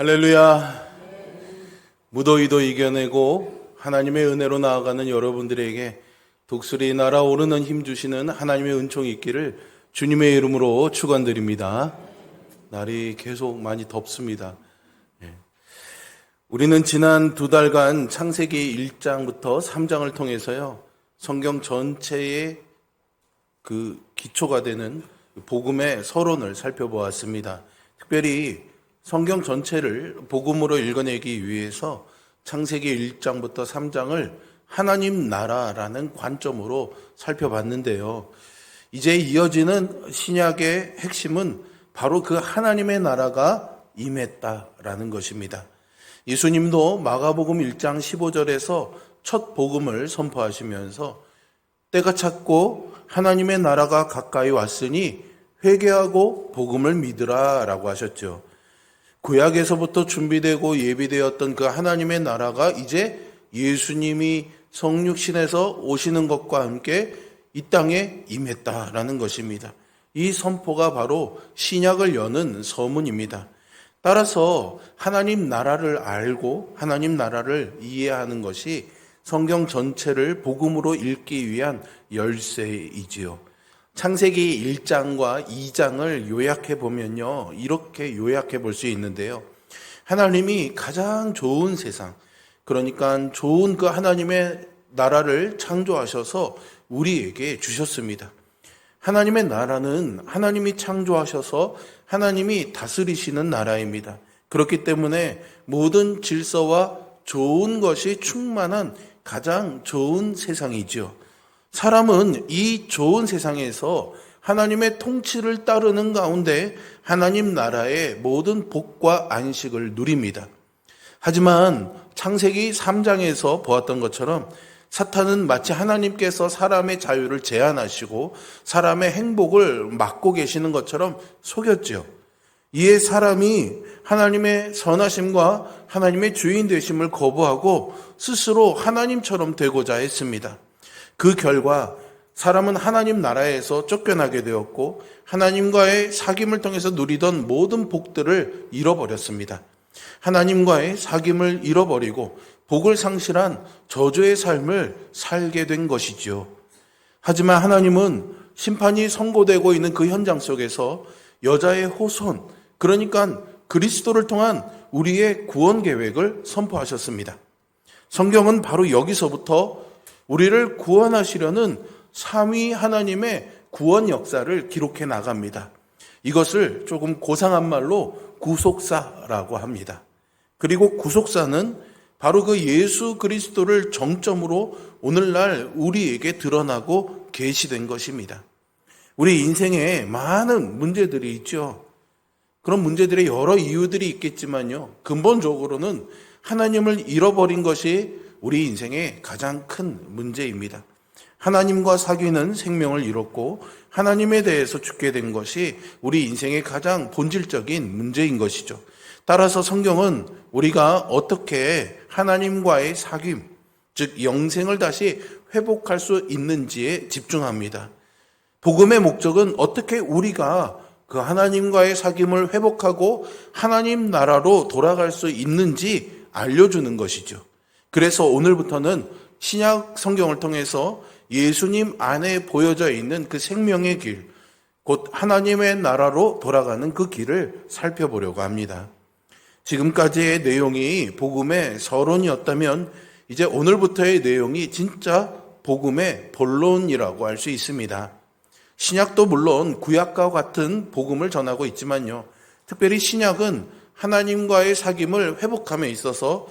할렐루야. 무더위도 이겨내고 하나님의 은혜로 나아가는 여러분들에게 독수리 날아오르는 힘 주시는 하나님의 은총이 있기를 주님의 이름으로 축원드립니다. 날이 계속 많이 덥습니다. 우리는 지난 2달간 창세기 1장부터 3장을 통해서요, 성경 전체의 그 기초가 되는 복음의 서론을 살펴보았습니다. 특별히 성경 전체를 복음으로 읽어내기 위해서 창세기 1장부터 3장을 하나님 나라라는 관점으로 살펴봤는데요. 이제 이어지는 신약의 핵심은 바로 그 하나님의 나라가 임했다라는 것입니다. 예수님도 마가복음 1장 15절에서 첫 복음을 선포하시면서 때가 찼고 하나님의 나라가 가까이 왔으니 회개하고 복음을 믿으라 라고 하셨죠. 구약에서부터 준비되고 예비되었던 그 하나님의 나라가 이제 예수님이 성육신에서 오시는 것과 함께 이 땅에 임했다라는 것입니다. 이 선포가 바로 신약을 여는 서문입니다. 따라서 하나님 나라를 알고 하나님 나라를 이해하는 것이 성경 전체를 복음으로 읽기 위한 열쇠이지요. 창세기 1장과 2장을 요약해 보면요, 이렇게 요약해 볼 수 있는데요. 하나님이 가장 좋은 세상, 그러니까 좋은 그 하나님의 나라를 창조하셔서 우리에게 주셨습니다. 하나님의 나라는 하나님이 창조하셔서 하나님이 다스리시는 나라입니다. 그렇기 때문에 모든 질서와 좋은 것이 충만한 가장 좋은 세상이지요. 사람은 이 좋은 세상에서 하나님의 통치를 따르는 가운데 하나님 나라의 모든 복과 안식을 누립니다. 하지만 창세기 3장에서 보았던 것처럼 사탄은 마치 하나님께서 사람의 자유를 제한하시고 사람의 행복을 막고 계시는 것처럼 속였죠. 이에 사람이 하나님의 선하심과 하나님의 주인 되심을 거부하고 스스로 하나님처럼 되고자 했습니다. 그 결과 사람은 하나님 나라에서 쫓겨나게 되었고 하나님과의 사귐을 통해서 누리던 모든 복들을 잃어버렸습니다. 하나님과의 사귐을 잃어버리고 복을 상실한 저주의 삶을 살게 된 것이지요. 하지만 하나님은 심판이 선고되고 있는 그 현장 속에서 여자의 호손, 그러니까 그리스도를 통한 우리의 구원 계획을 선포하셨습니다. 성경은 바로 여기서부터 우리를 구원하시려는 삼위 하나님의 구원 역사를 기록해 나갑니다. 이것을 조금 고상한 말로 구속사라고 합니다. 그리고 구속사는 바로 그 예수 그리스도를 정점으로 오늘날 우리에게 드러나고 계시된 것입니다. 우리 인생에 많은 문제들이 있죠. 그런 문제들의 여러 이유들이 있겠지만요, 근본적으로는 하나님을 잃어버린 것이 우리 인생의 가장 큰 문제입니다. 하나님과 사귀는 생명을 잃었고 하나님에 대해서 죽게 된 것이 우리 인생의 가장 본질적인 문제인 것이죠. 따라서 성경은 우리가 어떻게 하나님과의 사귐, 즉 영생을 다시 회복할 수 있는지에 집중합니다. 복음의 목적은 어떻게 우리가 그 하나님과의 사귐을 회복하고 하나님 나라로 돌아갈 수 있는지 알려주는 것이죠. 그래서 오늘부터는 신약 성경을 통해서 예수님 안에 보여져 있는 그 생명의 길, 곧 하나님의 나라로 돌아가는 그 길을 살펴보려고 합니다. 지금까지의 내용이 복음의 서론이었다면 이제 오늘부터의 내용이 진짜 복음의 본론이라고 할 수 있습니다. 신약도 물론 구약과 같은 복음을 전하고 있지만요, 특별히 신약은 하나님과의 사귐을 회복함에 있어서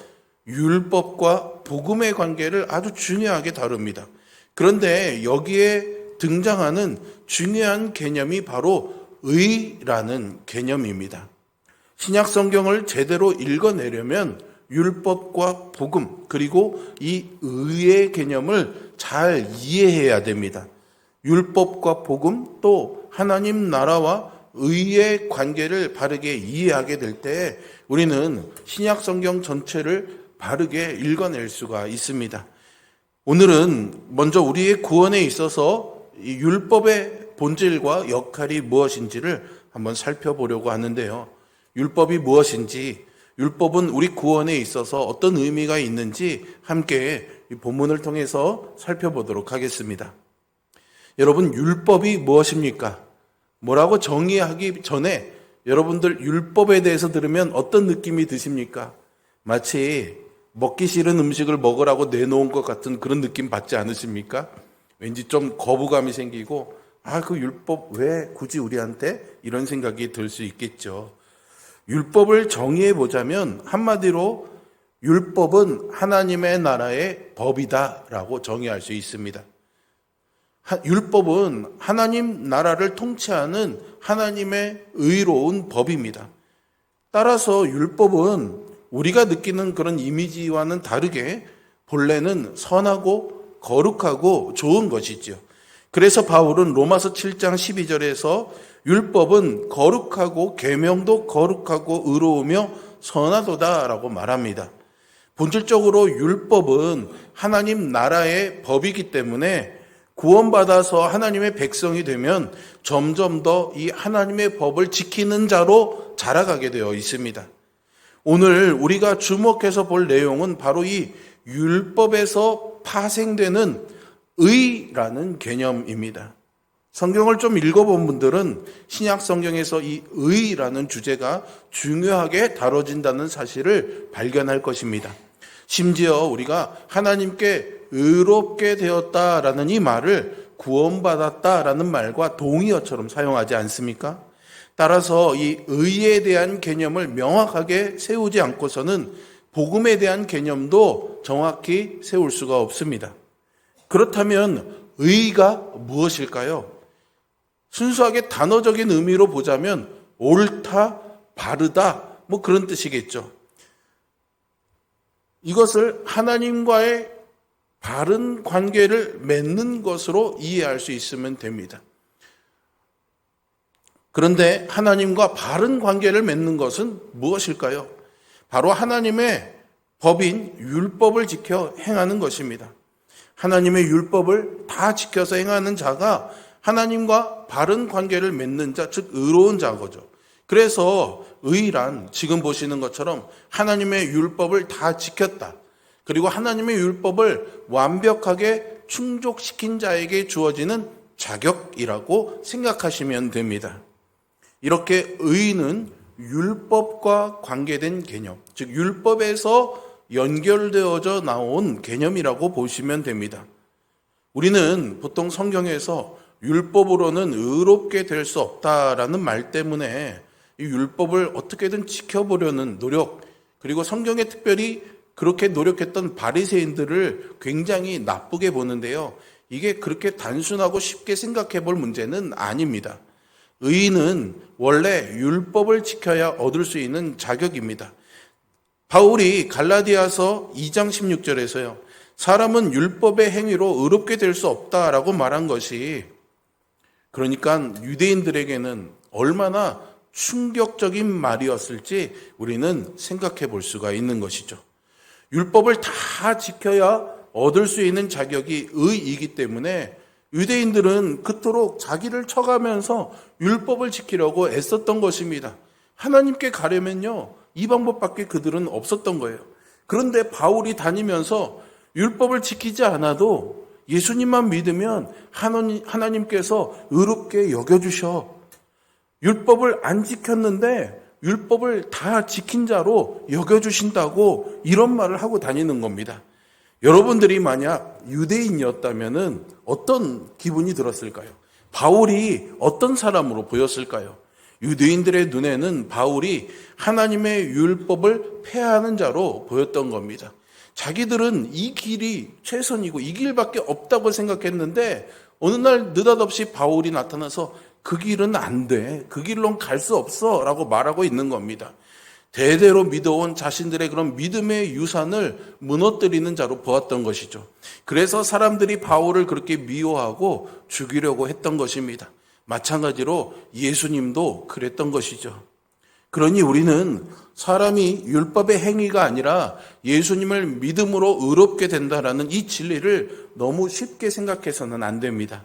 율법과 복음의 관계를 아주 중요하게 다룹니다. 그런데 여기에 등장하는 중요한 개념이 바로 의라는 개념입니다. 신약 성경을 제대로 읽어내려면 율법과 복음, 그리고 이 의의 개념을 잘 이해해야 됩니다. 율법과 복음, 또 하나님 나라와 의의 관계를 바르게 이해하게 될 때 우리는 신약 성경 전체를 바르게 읽어낼 수가 있습니다. 오늘은 먼저 우리의 구원에 있어서 이 율법의 본질과 역할이 무엇인지를 한번 살펴보려고 하는데요. 율법이 무엇인지, 율법은 우리 구원에 있어서 어떤 의미가 있는지 함께 이 본문을 통해서 살펴보도록 하겠습니다. 여러분, 율법이 무엇입니까? 뭐라고 정의하기 전에 여러분들 율법에 대해서 들으면 어떤 느낌이 드십니까? 마치 먹기 싫은 음식을 먹으라고 내놓은 것 같은 그런 느낌 받지 않으십니까? 왠지 좀 거부감이 생기고 그 율법 왜 굳이 우리한테? 이런 생각이 들 수 있겠죠. 율법을 정의해 보자면 한마디로 율법은 하나님의 나라의 법이다라고 정의할 수 있습니다. 율법은 하나님 나라를 통치하는 하나님의 의로운 법입니다. 따라서 율법은 우리가 느끼는 그런 이미지와는 다르게 본래는 선하고 거룩하고 좋은 것이지요. 그래서 바울은 로마서 7장 12절에서 율법은 거룩하고 계명도 거룩하고 의로우며 선하도다라고 말합니다. 본질적으로 율법은 하나님 나라의 법이기 때문에 구원받아서 하나님의 백성이 되면 점점 더 이 하나님의 법을 지키는 자로 자라가게 되어 있습니다. 오늘 우리가 주목해서 볼 내용은 바로 이 율법에서 파생되는 의라는 개념입니다. 성경을 좀 읽어본 분들은 신약 성경에서 이 의라는 주제가 중요하게 다뤄진다는 사실을 발견할 것입니다. 심지어 우리가 하나님께 의롭게 되었다라는 이 말을 구원받았다라는 말과 동의어처럼 사용하지 않습니까? 따라서 이 의에 대한 개념을 명확하게 세우지 않고서는 복음에 대한 개념도 정확히 세울 수가 없습니다. 그렇다면 의가 무엇일까요? 순수하게 단어적인 의미로 보자면 옳다, 바르다 그런 뜻이겠죠. 이것을 하나님과의 바른 관계를 맺는 것으로 이해할 수 있으면 됩니다. 그런데 하나님과 바른 관계를 맺는 것은 무엇일까요? 바로 하나님의 법인 율법을 지켜 행하는 것입니다. 하나님의 율법을 다 지켜서 행하는 자가 하나님과 바른 관계를 맺는 자, 즉 의로운 자거죠. 그래서 의란 지금 보시는 것처럼 하나님의 율법을 다 지켰다. 그리고 하나님의 율법을 완벽하게 충족시킨 자에게 주어지는 자격이라고 생각하시면 됩니다. 이렇게 의는 율법과 관계된 개념, 즉 율법에서 연결되어져 나온 개념이라고 보시면 됩니다. 우리는 보통 성경에서 율법으로는 의롭게 될 수 없다라는 말 때문에 이 율법을 어떻게든 지켜보려는 노력, 그리고 성경에 특별히 그렇게 노력했던 바리새인들을 굉장히 나쁘게 보는데요. 이게 그렇게 단순하고 쉽게 생각해 볼 문제는 아닙니다. 의는 원래 율법을 지켜야 얻을 수 있는 자격입니다. 바울이 갈라디아서 2장 16절에서요. 사람은 율법의 행위로 의롭게 될 수 없다라고 말한 것이 그러니까 유대인들에게는 얼마나 충격적인 말이었을지 우리는 생각해 볼 수가 있는 것이죠. 율법을 다 지켜야 얻을 수 있는 자격이 의이기 때문에 유대인들은 그토록 자기를 쳐가면서 율법을 지키려고 애썼던 것입니다. 하나님께 가려면요, 이 방법밖에 그들은 없었던 거예요. 그런데 바울이 다니면서 율법을 지키지 않아도 예수님만 믿으면 하나님께서 의롭게 여겨주셔. 율법을 안 지켰는데 율법을 다 지킨 자로 여겨주신다고 이런 말을 하고 다니는 겁니다. 여러분들이 만약 유대인이었다면 어떤 기분이 들었을까요? 바울이 어떤 사람으로 보였을까요? 유대인들의 눈에는 바울이 하나님의 율법을 폐하는 자로 보였던 겁니다. 자기들은 이 길이 최선이고 이 길밖에 없다고 생각했는데 어느 날 느닷없이 바울이 나타나서 그 길은 안 돼. 그 길로는 갈 수 없어. 라고 말하고 있는 겁니다. 대대로 믿어온 자신들의 그런 믿음의 유산을 무너뜨리는 자로 보았던 것이죠. 그래서 사람들이 바울을 그렇게 미워하고 죽이려고 했던 것입니다. 마찬가지로 예수님도 그랬던 것이죠. 그러니 우리는 사람이 율법의 행위가 아니라 예수님을 믿음으로 의롭게 된다라는 이 진리를 너무 쉽게 생각해서는 안 됩니다.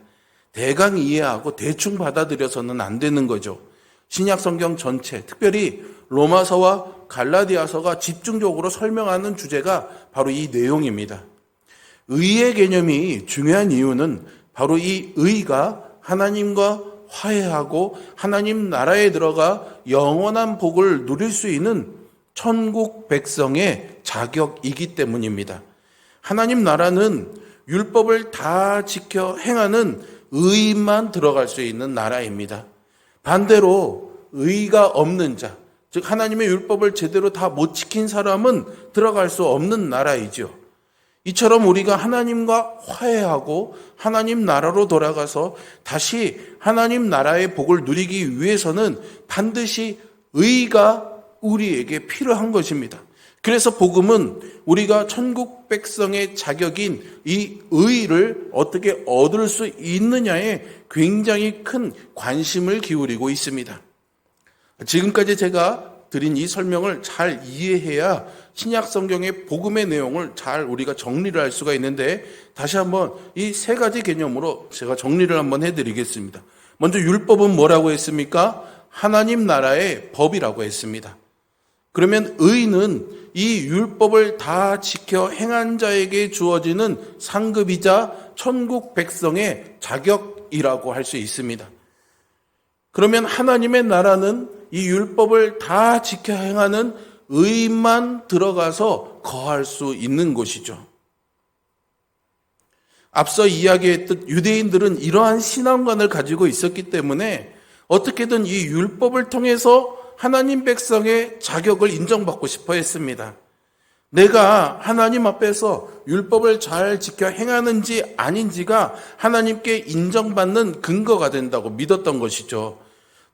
대강 이해하고 대충 받아들여서는 안 되는 거죠. 신약 성경 전체, 특별히 로마서와 갈라디아서가 집중적으로 설명하는 주제가 바로 이 내용입니다. 의의 개념이 중요한 이유는 바로 이 의가 하나님과 화해하고 하나님 나라에 들어가 영원한 복을 누릴 수 있는 천국 백성의 자격이기 때문입니다. 하나님 나라는 율법을 다 지켜 행하는 의인만 들어갈 수 있는 나라입니다. 반대로 의가 없는 자, 즉 하나님의 율법을 제대로 다 못 지킨 사람은 들어갈 수 없는 나라이죠. 이처럼 우리가 하나님과 화해하고 하나님 나라로 돌아가서 다시 하나님 나라의 복을 누리기 위해서는 반드시 의가 우리에게 필요한 것입니다. 그래서 복음은 우리가 천국 백성의 자격인 이 의를 어떻게 얻을 수 있느냐에 굉장히 큰 관심을 기울이고 있습니다. 지금까지 제가 드린 이 설명을 잘 이해해야 신약 성경의 복음의 내용을 잘 우리가 정리를 할 수가 있는데, 다시 한번 이 세 가지 개념으로 제가 정리를 한번 해드리겠습니다. 먼저 율법은 뭐라고 했습니까? 하나님 나라의 법이라고 했습니다. 그러면 의는 이 율법을 다 지켜 행한 자에게 주어지는 상급이자 천국 백성의 자격이라고 할 수 있습니다. 그러면 하나님의 나라는 이 율법을 다 지켜 행하는 의인만 들어가서 거할 수 있는 곳이죠. 앞서 이야기했듯 유대인들은 이러한 신앙관을 가지고 있었기 때문에 어떻게든 이 율법을 통해서 하나님 백성의 자격을 인정받고 싶어 했습니다. 내가 하나님 앞에서 율법을 잘 지켜 행하는지 아닌지가 하나님께 인정받는 근거가 된다고 믿었던 것이죠.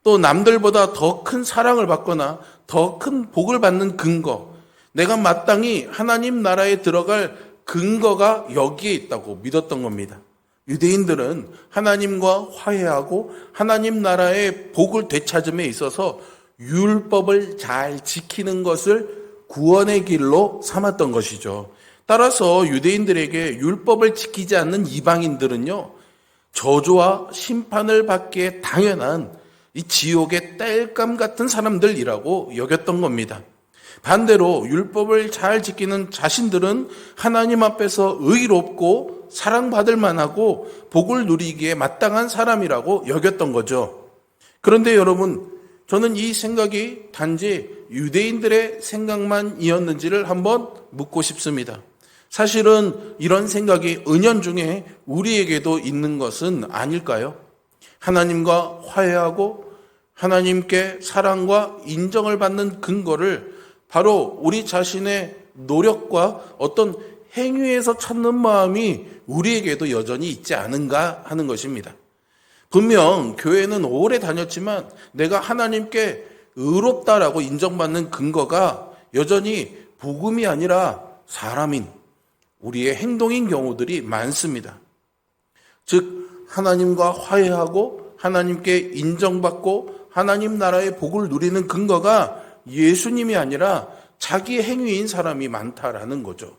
또 남들보다 더 큰 사랑을 받거나 더 큰 복을 받는 근거, 내가 마땅히 하나님 나라에 들어갈 근거가 여기에 있다고 믿었던 겁니다. 유대인들은 하나님과 화해하고 하나님 나라의 복을 되찾음에 있어서 율법을 잘 지키는 것을 구원의 길로 삼았던 것이죠. 따라서 유대인들에게 율법을 지키지 않는 이방인들은요, 저주와 심판을 받기에 당연한 이 지옥의 땔감 같은 사람들이라고 여겼던 겁니다. 반대로 율법을 잘 지키는 자신들은 하나님 앞에서 의롭고 사랑받을 만하고 복을 누리기에 마땅한 사람이라고 여겼던 거죠. 그런데 여러분, 저는 이 생각이 단지 유대인들의 생각만이었는지를 한번 묻고 싶습니다. 사실은 이런 생각이 은연중에 우리에게도 있는 것은 아닐까요? 하나님과 화해하고 하나님께 사랑과 인정을 받는 근거를 바로 우리 자신의 노력과 어떤 행위에서 찾는 마음이 우리에게도 여전히 있지 않은가 하는 것입니다. 분명 교회는 오래 다녔지만 내가 하나님께 의롭다라고 인정받는 근거가 여전히 복음이 아니라 사람인 우리의 행동인 경우들이 많습니다. 즉 하나님과 화해하고 하나님께 인정받고 하나님 나라의 복을 누리는 근거가 예수님이 아니라 자기 행위인 사람이 많다라는 거죠.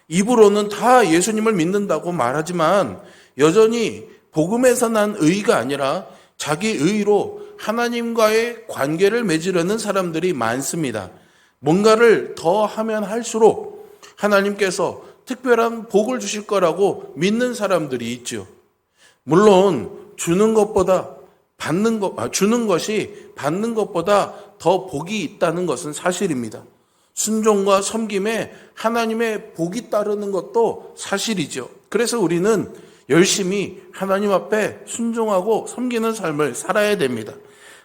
입으로는 다 예수님을 믿는다고 말하지만 여전히 복음에서 난 의가 아니라 자기 의로 하나님과의 관계를 맺으려는 사람들이 많습니다. 뭔가를 더 하면 할수록 하나님께서 특별한 복을 주실 거라고 믿는 사람들이 있죠. 물론 주는 것이 받는 것보다 더 복이 있다는 것은 사실입니다. 순종과 섬김에 하나님의 복이 따르는 것도 사실이죠. 그래서 우리는 열심히 하나님 앞에 순종하고 섬기는 삶을 살아야 됩니다.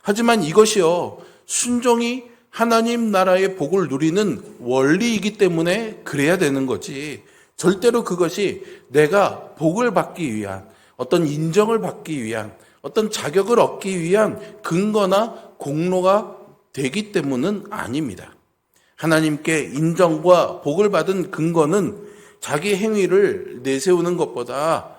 하지만 이것이요, 순종이 하나님 나라의 복을 누리는 원리이기 때문에 그래야 되는 거지, 절대로 그것이 내가 복을 받기 위한, 어떤 인정을 받기 위한, 어떤 자격을 얻기 위한 근거나 공로가 되기 때문은 아닙니다. 하나님께 인정과 복을 받은 근거는 자기 행위를 내세우는 것보다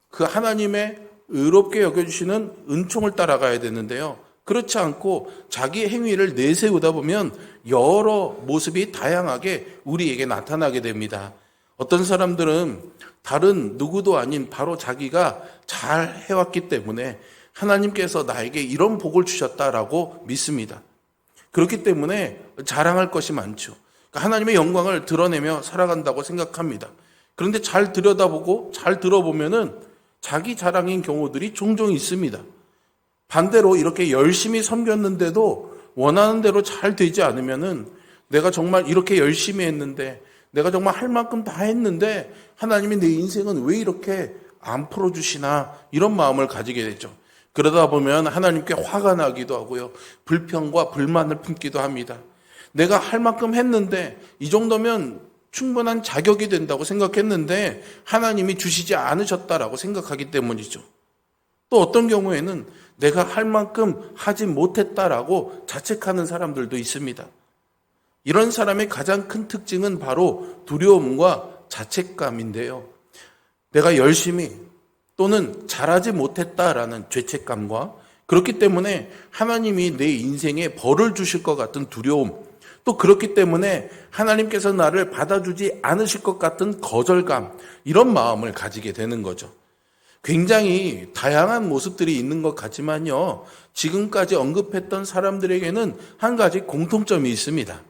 그 하나님의 의롭게 여겨주시는 은총을 따라가야 되는데요, 그렇지 않고 자기 행위를 내세우다 보면 여러 모습이 다양하게 우리에게 나타나게 됩니다. 어떤 사람들은 다른 누구도 아닌 바로 자기가 잘 해왔기 때문에 하나님께서 나에게 이런 복을 주셨다라고 믿습니다. 그렇기 때문에 자랑할 것이 많죠. 그러니까 하나님의 영광을 드러내며 살아간다고 생각합니다. 그런데 잘 들여다보고 잘 들어보면은 자기 자랑인 경우들이 종종 있습니다. 반대로 이렇게 열심히 섬겼는데도 원하는 대로 잘 되지 않으면은 내가 정말 이렇게 열심히 했는데, 내가 정말 할 만큼 다 했는데 하나님이 내 인생은 왜 이렇게 안 풀어주시나, 이런 마음을 가지게 되죠. 그러다 보면 하나님께 화가 나기도 하고요, 불평과 불만을 품기도 합니다. 내가 할 만큼 했는데 이 정도면 충분한 자격이 된다고 생각했는데 하나님이 주시지 않으셨다라고 생각하기 때문이죠. 또 어떤 경우에는 내가 할 만큼 하지 못했다라고 자책하는 사람들도 있습니다. 이런 사람의 가장 큰 특징은 바로 두려움과 자책감인데요. 내가 열심히 또는 잘하지 못했다라는 죄책감과, 그렇기 때문에 하나님이 내 인생에 벌을 주실 것 같은 두려움, 또 그렇기 때문에 하나님께서 나를 받아주지 않으실 것 같은 거절감, 이런 마음을 가지게 되는 거죠. 굉장히 다양한 모습들이 있는 것 같지만요, 지금까지 언급했던 사람들에게는 한 가지 공통점이 있습니다.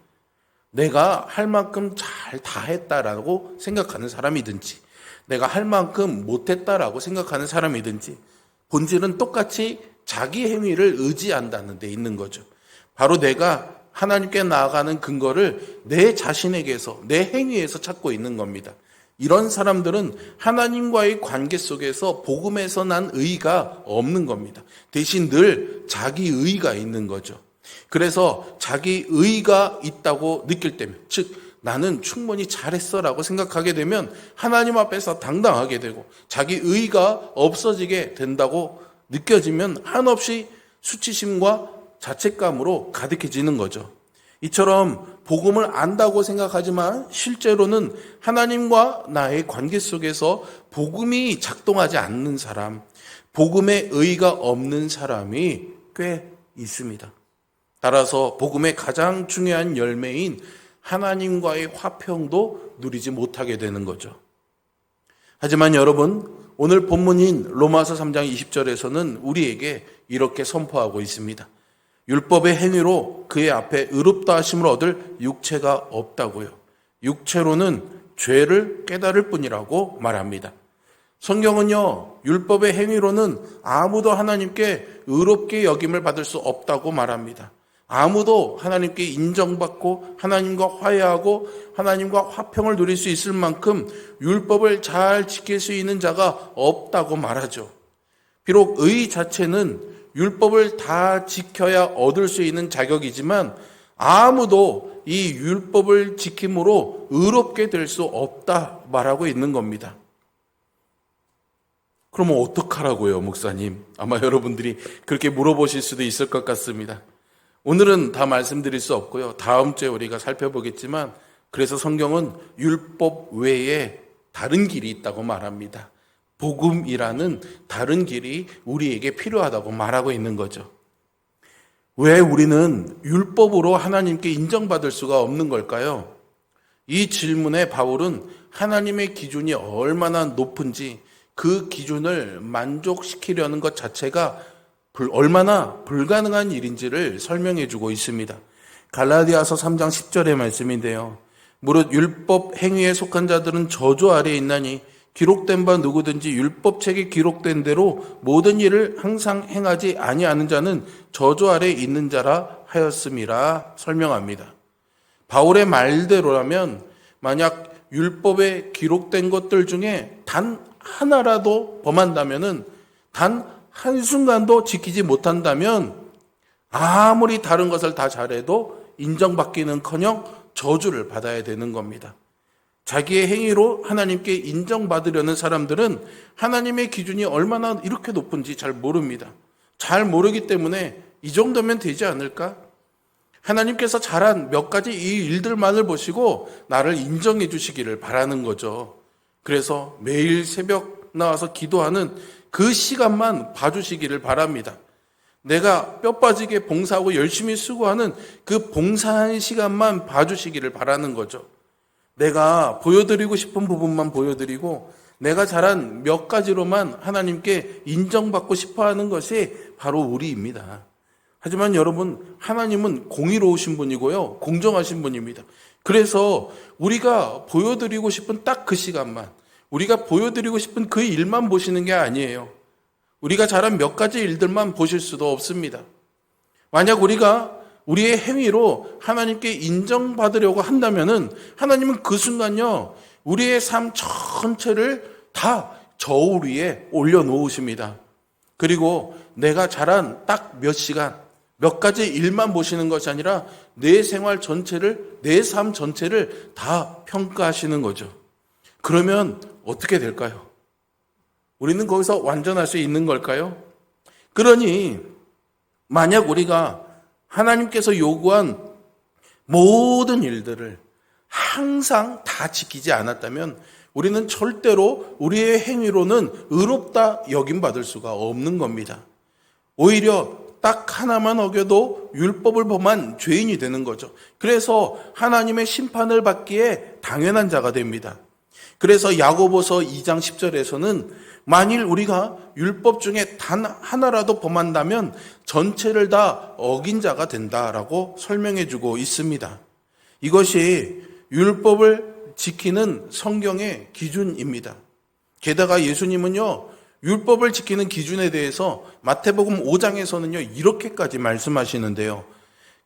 내가 할 만큼 잘 다 했다라고 생각하는 사람이든지, 내가 할 만큼 못했다라고 생각하는 사람이든지, 본질은 똑같이 자기 행위를 의지한다는 데 있는 거죠. 바로 내가 하나님께 나아가는 근거를 내 자신에게서, 내 행위에서 찾고 있는 겁니다. 이런 사람들은 하나님과의 관계 속에서 복음에서 난 의가 없는 겁니다. 대신 늘 자기 의가 있는 거죠. 그래서 자기 의가 있다고 느낄 때면, 즉 나는 충분히 잘했어라고 생각하게 되면 하나님 앞에서 당당하게 되고, 자기 의가 없어지게 된다고 느껴지면 한없이 수치심과 자책감으로 가득해지는 거죠. 이처럼 복음을 안다고 생각하지만 실제로는 하나님과 나의 관계 속에서 복음이 작동하지 않는 사람, 복음의 의가 없는 사람이 꽤 있습니다. 따라서 복음의 가장 중요한 열매인 하나님과의 화평도 누리지 못하게 되는 거죠. 하지만 여러분, 오늘 본문인 로마서 3장 20절에서는 우리에게 이렇게 선포하고 있습니다. 율법의 행위로 그의 앞에 의롭다 하심을 얻을 육체가 없다고요. 육체로는 죄를 깨달을 뿐이라고 말합니다. 성경은요, 율법의 행위로는 아무도 하나님께 의롭게 여김을 받을 수 없다고 말합니다. 아무도 하나님께 인정받고 하나님과 화해하고 하나님과 화평을 누릴 수 있을 만큼 율법을 잘 지킬 수 있는 자가 없다고 말하죠. 비록 의 자체는 율법을 다 지켜야 얻을 수 있는 자격이지만 아무도 이 율법을 지킴으로 의롭게 될 수 없다 말하고 있는 겁니다. 그러면 어떡하라고요, 목사님? 아마 여러분들이 그렇게 물어보실 수도 있을 것 같습니다. 오늘은 다 말씀드릴 수 없고요, 다음 주에 우리가 살펴보겠지만, 그래서 성경은 율법 외에 다른 길이 있다고 말합니다. 복음이라는 다른 길이 우리에게 필요하다고 말하고 있는 거죠. 왜 우리는 율법으로 하나님께 인정받을 수가 없는 걸까요? 이 질문에 바울은 하나님의 기준이 얼마나 높은지, 그 기준을 만족시키려는 것 자체가 얼마나 불가능한 일인지를 설명해 주고 있습니다. 갈라디아서 3장 10절의 말씀인데요. 무릇 율법 행위에 속한 자들은 저주 아래에 있나니 기록된 바 누구든지 율법책에 기록된 대로 모든 일을 항상 행하지 아니하는 자는 저주 아래에 있는 자라 하였음이라 설명합니다. 바울의 말대로라면 만약 율법에 기록된 것들 중에 단 하나라도 범한다면은, 단 한순간도 지키지 못한다면 아무리 다른 것을 다 잘해도 인정받기는커녕 저주를 받아야 되는 겁니다. 자기의 행위로 하나님께 인정받으려는 사람들은 하나님의 기준이 얼마나 이렇게 높은지 잘 모릅니다. 잘 모르기 때문에 이 정도면 되지 않을까? 하나님께서 잘한 몇 가지 이 일들만을 보시고 나를 인정해 주시기를 바라는 거죠. 그래서 매일 새벽 나와서 기도하는 그 시간만 봐주시기를 바랍니다. 내가 뼈 빠지게 봉사하고 열심히 수고하는 그 봉사한 시간만 봐주시기를 바라는 거죠. 내가 보여드리고 싶은 부분만 보여드리고 내가 잘한 몇 가지로만 하나님께 인정받고 싶어하는 것이 바로 우리입니다. 하지만 여러분, 하나님은 공의로우신 분이고요, 공정하신 분입니다. 그래서 우리가 보여드리고 싶은 딱 그 시간만, 우리가 보여드리고 싶은 그 일만 보시는 게 아니에요. 우리가 잘한 몇 가지 일들만 보실 수도 없습니다. 만약 우리가 우리의 행위로 하나님께 인정받으려고 한다면은 하나님은 그 순간요, 우리의 삶 전체를 다 저울 위에 올려놓으십니다. 그리고 내가 잘한 딱 몇 시간, 몇 가지 일만 보시는 것이 아니라 내 생활 전체를, 내 삶 전체를 다 평가하시는 거죠. 그러면 어떻게 될까요? 우리는 거기서 완전할 수 있는 걸까요? 그러니 만약 우리가 하나님께서 요구한 모든 일들을 항상 다 지키지 않았다면 우리는 절대로 우리의 행위로는 의롭다 여김받을 수가 없는 겁니다. 오히려 딱 하나만 어겨도 율법을 범한 죄인이 되는 거죠. 그래서 하나님의 심판을 받기에 당연한 자가 됩니다. 그래서 야고보서 2장 10절에서는 만일 우리가 율법 중에 단 하나라도 범한다면 전체를 다 어긴 자가 된다라고 설명해 주고 있습니다. 이것이 율법을 지키는 성경의 기준입니다. 게다가 예수님은요, 율법을 지키는 기준에 대해서 마태복음 5장에서는요, 이렇게까지 말씀하시는데요.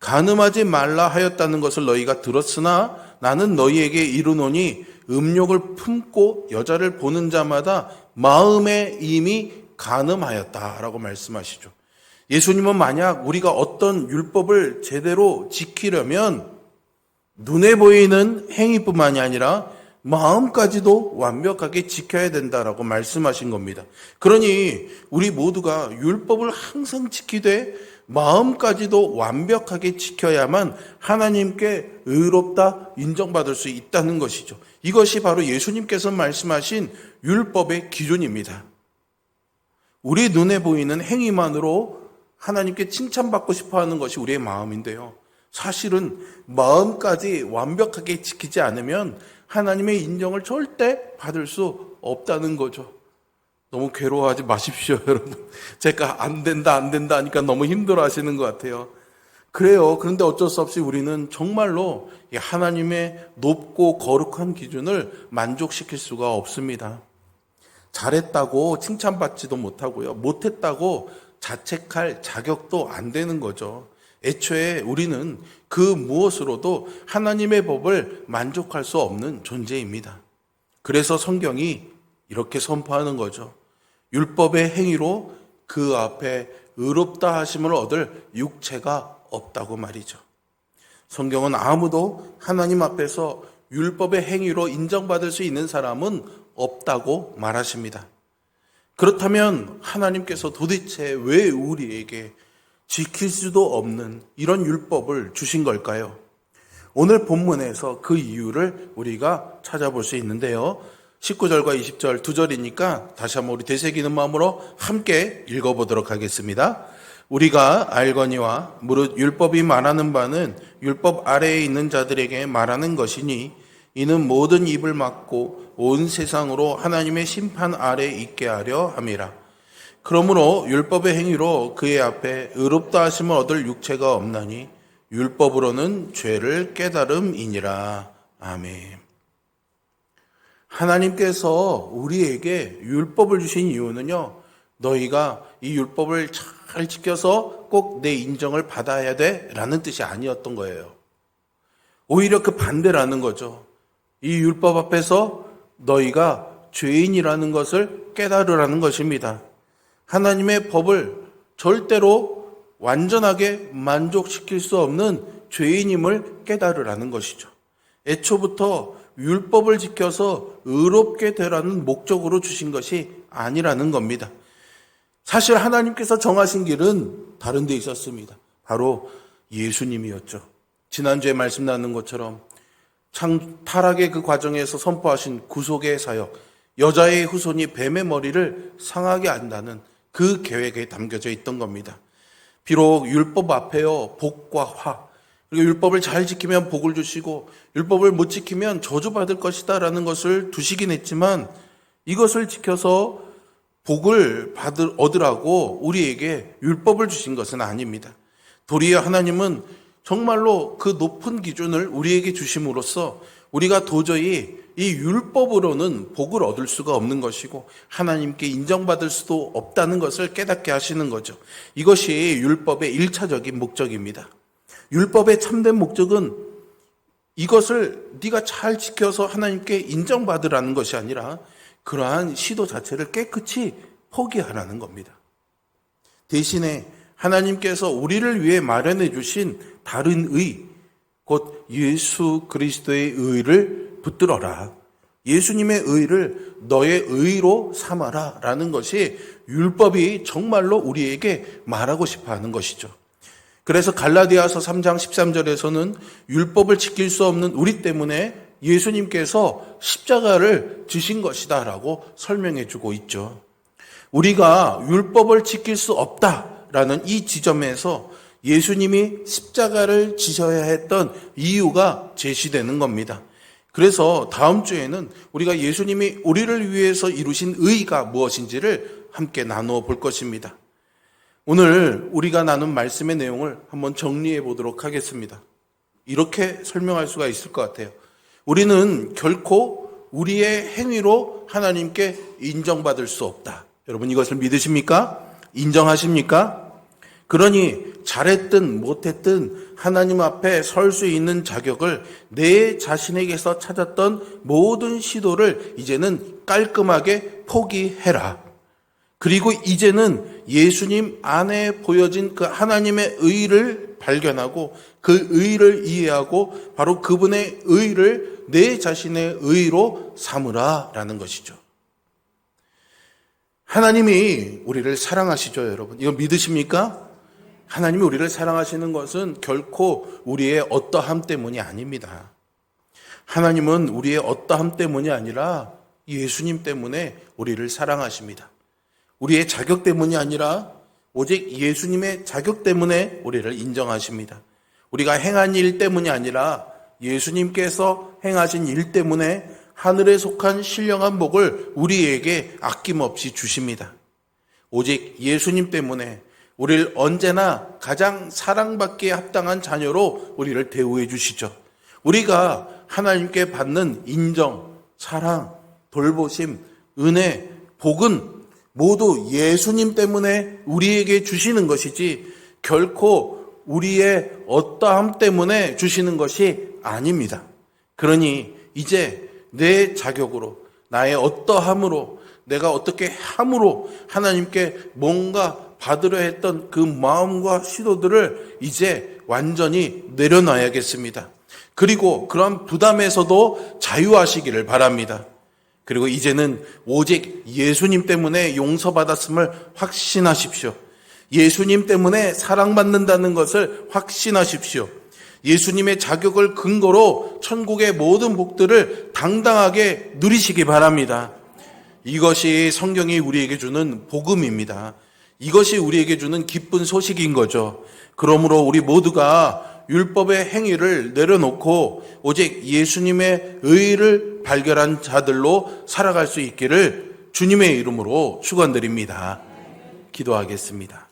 간음하지 말라 하였다는 것을 너희가 들었으나 나는 너희에게 이르노니 음욕을 품고 여자를 보는 자마다 마음에 이미 간음하였다라고 말씀하시죠. 예수님은 만약 우리가 어떤 율법을 제대로 지키려면 눈에 보이는 행위뿐만이 아니라 마음까지도 완벽하게 지켜야 된다라고 말씀하신 겁니다. 그러니 우리 모두가 율법을 항상 지키되 마음까지도 완벽하게 지켜야만 하나님께 의롭다 인정받을 수 있다는 것이죠. 이것이 바로 예수님께서 말씀하신 율법의 기준입니다. 우리 눈에 보이는 행위만으로 하나님께 칭찬받고 싶어하는 것이 우리의 마음인데요. 사실은 마음까지 완벽하게 지키지 않으면 하나님의 인정을 절대 받을 수 없다는 거죠. 너무 괴로워하지 마십시오, 여러분. 제가 안 된다 하니까 너무 힘들어 하시는 것 같아요. 그래요. 그런데 어쩔 수 없이 우리는 정말로 하나님의 높고 거룩한 기준을 만족시킬 수가 없습니다. 잘했다고 칭찬받지도 못하고요. 못했다고 자책할 자격도 안 되는 거죠. 애초에 우리는 그 무엇으로도 하나님의 법을 만족할 수 없는 존재입니다. 그래서 성경이 이렇게 선포하는 거죠. 율법의 행위로 그 앞에 의롭다 하심을 얻을 육체가 없다고 말이죠. 성경은 아무도 하나님 앞에서 율법의 행위로 인정받을 수 있는 사람은 없다고 말하십니다. 그렇다면 하나님께서 도대체 왜 우리에게 지킬 수도 없는 이런 율법을 주신 걸까요? 오늘 본문에서 그 이유를 우리가 찾아볼 수 있는데요. 19절과 20절 두 절이니까 다시 한번 우리 되새기는 마음으로 함께 읽어보도록 하겠습니다. 우리가 알거니와 무릇 율법이 말하는 바는 율법 아래에 있는 자들에게 말하는 것이니 이는 모든 입을 막고 온 세상으로 하나님의 심판 아래 있게 하려 함이라. 그러므로 율법의 행위로 그의 앞에 의롭다 하심을 얻을 육체가 없나니 율법으로는 죄를 깨달음이니라. 아멘. 하나님께서 우리에게 율법을 주신 이유는요, 너희가 이 율법을 잘 지켜서 꼭 내 인정을 받아야 돼 라는 뜻이 아니었던 거예요. 오히려 그 반대라는 거죠. 이 율법 앞에서 너희가 죄인이라는 것을 깨달으라는 것입니다. 하나님의 법을 절대로 완전하게 만족시킬 수 없는 죄인임을 깨달으라는 것이죠. 애초부터 율법을 지켜서 의롭게 되라는 목적으로 주신 것이 아니라는 겁니다. 사실 하나님께서 정하신 길은 다른 데 있었습니다. 바로 예수님이었죠. 지난주에 말씀 나눈 것처럼 타락의 그 과정에서 선포하신 구속의 사역, 여자의 후손이 뱀의 머리를 상하게 한다는 그 계획에 담겨져 있던 겁니다. 비록 율법 앞에요, 복과 화, 그리고 율법을 잘 지키면 복을 주시고 율법을 못 지키면 저주받을 것이다 라는 것을 두시긴 했지만 이것을 지켜서 복을 얻으라고 우리에게 율법을 주신 것은 아닙니다. 도리어 하나님은 정말로 그 높은 기준을 우리에게 주심으로써 우리가 도저히 이 율법으로는 복을 얻을 수가 없는 것이고 하나님께 인정받을 수도 없다는 것을 깨닫게 하시는 거죠. 이것이 율법의 1차적인 목적입니다. 율법의 참된 목적은 이것을 네가 잘 지켜서 하나님께 인정받으라는 것이 아니라 그러한 시도 자체를 깨끗이 포기하라는 겁니다. 대신에 하나님께서 우리를 위해 마련해 주신 다른 의, 곧 예수 그리스도의 의를 붙들어라. 예수님의 의를 너의 의로 삼아라 라는 것이 율법이 정말로 우리에게 말하고 싶어 하는 것이죠. 그래서 갈라디아서 3장 13절에서는 율법을 지킬 수 없는 우리 때문에 예수님께서 십자가를 지신 것이다 라고 설명해 주고 있죠. 우리가 율법을 지킬 수 없다라는 이 지점에서 예수님이 십자가를 지셔야 했던 이유가 제시되는 겁니다. 그래서 다음 주에는 우리가 예수님이 우리를 위해서 이루신 의가 무엇인지를 함께 나누어 볼 것입니다. 오늘 우리가 나눈 말씀의 내용을 한번 정리해 보도록 하겠습니다. 이렇게 설명할 수가 있을 것 같아요. 우리는 결코 우리의 행위로 하나님께 인정받을 수 없다. 여러분 이것을 믿으십니까? 인정하십니까? 그러니 잘했든 못했든 하나님 앞에 설 수 있는 자격을 내 자신에게서 찾았던 모든 시도를 이제는 깔끔하게 포기해라. 그리고 이제는 예수님 안에 보여진 그 하나님의 의를 발견하고 그 의를 이해하고 바로 그분의 의를 내 자신의 의로 삼으라라는 것이죠. 하나님이 우리를 사랑하시죠, 여러분. 이거 믿으십니까? 하나님이 우리를 사랑하시는 것은 결코 우리의 어떠함 때문이 아닙니다. 하나님은 우리의 어떠함 때문이 아니라 예수님 때문에 우리를 사랑하십니다. 우리의 자격 때문이 아니라 오직 예수님의 자격 때문에 우리를 인정하십니다. 우리가 행한 일 때문이 아니라 예수님께서 행하신 일 때문에 하늘에 속한 신령한 복을 우리에게 아낌없이 주십니다. 오직 예수님 때문에 우리를 언제나 가장 사랑받기에 합당한 자녀로 우리를 대우해 주시죠. 우리가 하나님께 받는 인정, 사랑, 돌보심, 은혜, 복은 모두 예수님 때문에 우리에게 주시는 것이지 결코 우리의 어떠함 때문에 주시는 것이 아닙니다. 그러니 이제 내 자격으로, 나의 어떠함으로, 내가 어떻게 함으로 하나님께 뭔가 받으려 했던 그 마음과 시도들을 이제 완전히 내려놔야겠습니다. 그리고 그런 부담에서도 자유하시기를 바랍니다. 그리고 이제는 오직 예수님 때문에 용서받았음을 확신하십시오. 예수님 때문에 사랑받는다는 것을 확신하십시오. 예수님의 자격을 근거로 천국의 모든 복들을 당당하게 누리시기 바랍니다. 이것이 성경이 우리에게 주는 복음입니다. 이것이 우리에게 주는 기쁜 소식인 거죠. 그러므로 우리 모두가 율법의 행위를 내려놓고 오직 예수님의 의를 발견한 자들로 살아갈 수 있기를 주님의 이름으로 축원드립니다. 기도하겠습니다.